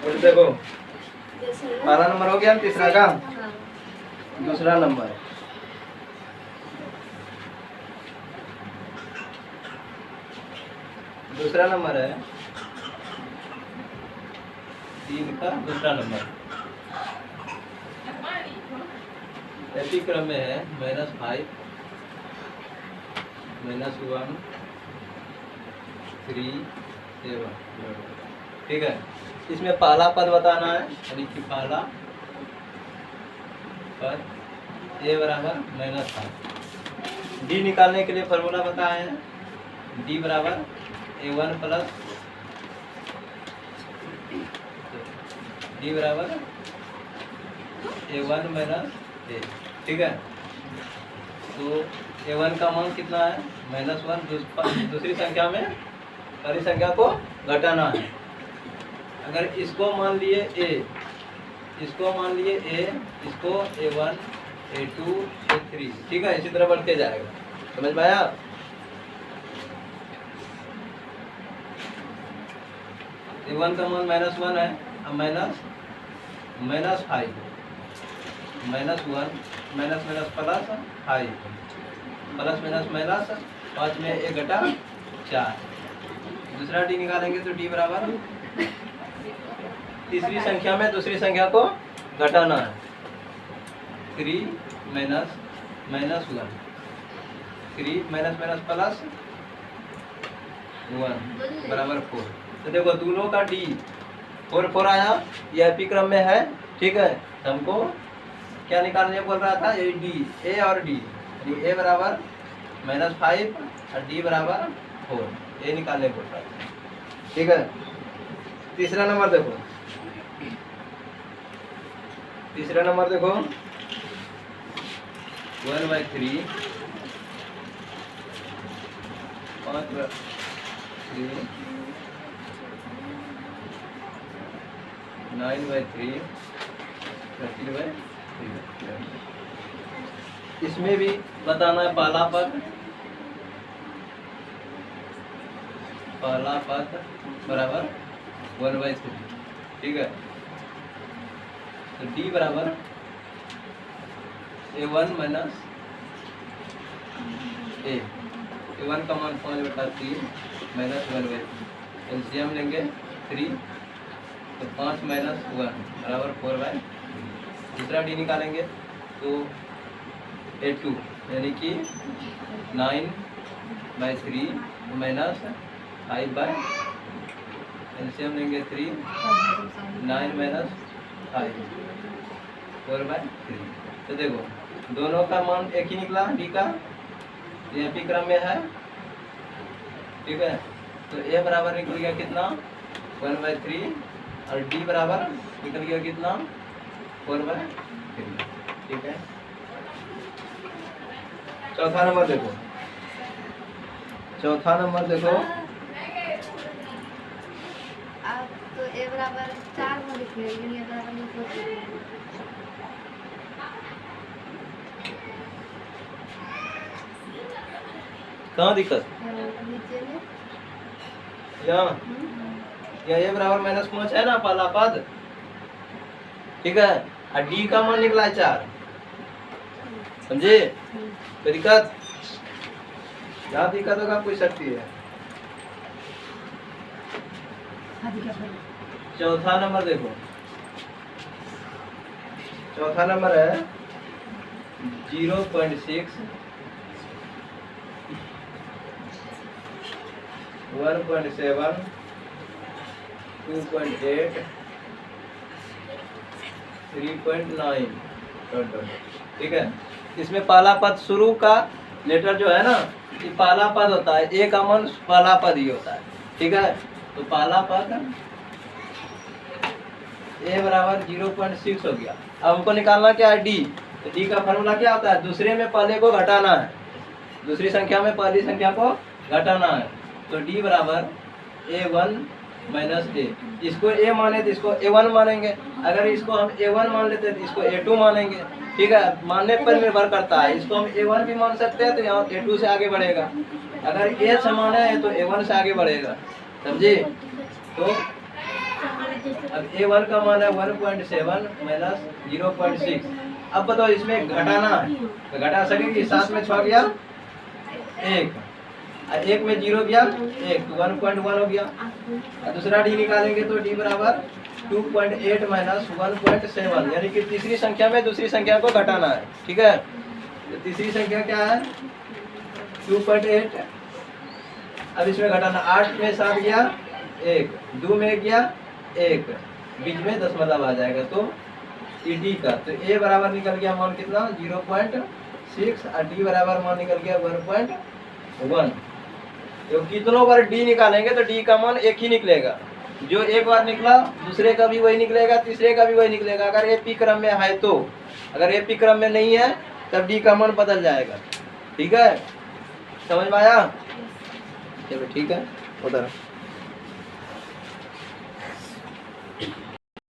और देखो पहला नंबर हो गया, तीसरा का दूसरा नंबर। दूसरा नंबर है 3 का दूसरा नंबर। ऐसी क्रम में है -5 -1 3 7। ठीक है, इसमें पहला पद बताना है, यानी कि पहला पद a बराबर -5। डी निकालने के लिए फॉर्मूला बताए हैं, डी बराबर a1 प्लस डी बराबर a1 - a। ठीक है, तो a1 का मान कितना है -1। दूसरी संख्या में पहली संख्या को घटाना है। अगर इसको मान लिए a, इसको मान लिए a, इसको a1 a2 a3। ठीक है, इसी तरह बढ़ते जाएगा। समझ में आया? a1 का मान -1 है, अब -5 -1 प्लस 5 प्लस माइनस 5 में 1 घटा 4। दूसरा डी निकालेंगे तो डी बराबर तीसरी संख्या में दूसरी संख्या को घटाना है। 3 -1 3 प्लस 1 बराबर 4। तो देखो दोनों का डी 4 आया, यह एपी क्रम में है। ठीक है, हमको क्या निकालने बोल रहा था, ये डी, ए और डी, ए बराबर -5 और डी बराबर 4, ये निकालने बोल रहा था। ठीक है, तीसरा नंबर देखो, तीसरा नंबर देखो 1/3 5/3 9/3 13/3। इसमें भी बताना है पहला पद बराबर 1/3। ठीक है, तो डी बराबर a1 माइनस a1 का मान 5/3 -1/3। एलसीएम लेंगे 3, तो 5 - 1 बराबर 4/3। दूसरा डी निकालेंगे तो a2 यानी कि 9/3 -5/, एलसीएम लेंगे 3, 9 - 5 4/3। तो देखो दोनों का मान एक ही निकला, डी का, ये एपी क्रम में है। ठीक है, तो ए बराबर निकल गया कितना 1/3 और डी बराबर निकल गया कितना 4/3। ठीक है, चौथा नंबर देखो, चौथा नंबर देखो आप तो ए बराबर 4 में लिख रहे हैं, ये बराबर लिखो। कहाँ दिक्कत, नीचे में यहाँ ए बराबर -5 है ना पहला पद। ठीक है, और डी का मान निकला है 4। समझे? कोई दिक्कत? क्या दिक्कत होगा, पूछ सकती है। चौथा नंबर देखो, चौथा नंबर है 0.6 1.7 2.8 3.9। ठीक है, इसमें पहला पद शुरू का लेटर जो है ना, ये पहला पद होता है, ए का मान पहला पद ही होता है। ठीक है, तो पहला पद ए बराबर 0.6 हो गया। अब हमको निकालना क्या है, डी। तो डी का फॉर्मूला क्या होता है, दूसरे में पहले को घटाना है, दूसरी संख्या में पहली संख्या को घटाना है। तो डी बराबर a1 माइनस a। इसको a माने तो इसको a1 मानेंगे, अगर इसको हम a1 मान लेते तो इसको a2 मानेंगे। ठीक है, मानने पर निर्भर करता है, इसको हम a1 भी मान सकते हैं तो यहाँ a2 से आगे बढ़ेगा, अगर a समान है तो a1 से आगे बढ़ेगा। समझे? तो अब A1 का मान है 1.7 माइनस 0.6। अब बताओ इसमें घटाना है तो घटा सकेंगे, 7 में 6 गया 1 और 1 में 0 गया 1 तो 1.1 हो गया। और दूसरा डी निकालेंगे तो डी बराबर 2.8 माइनस 1.7, यानी कि तीसरी संख्या में दूसरी संख्या को घटाना है। ठीक है, तो तीसरी संख्या क्या है 2.8। अब इसमें घटाना, 8 में 7 गया 1, 2 में गया 1, बीच में दशमलव आ जाएगा तो डी का, तो ए बराबर निकल गया मान कितना 0.6 और डी बराबर मान निकल गया 1.1। तो कितनों बार डी निकालेंगे तो डी का मान एक ही निकलेगा, जो एक बार निकला दूसरे का भी वही निकलेगा, तीसरे का भी वही निकलेगा। अगर ए पी क्रम में है तो, अगर ए पी क्रम में नहीं है तब डी का मान बदल जाएगा। ठीक है, समझ में आया? चलो ठीक है, उधर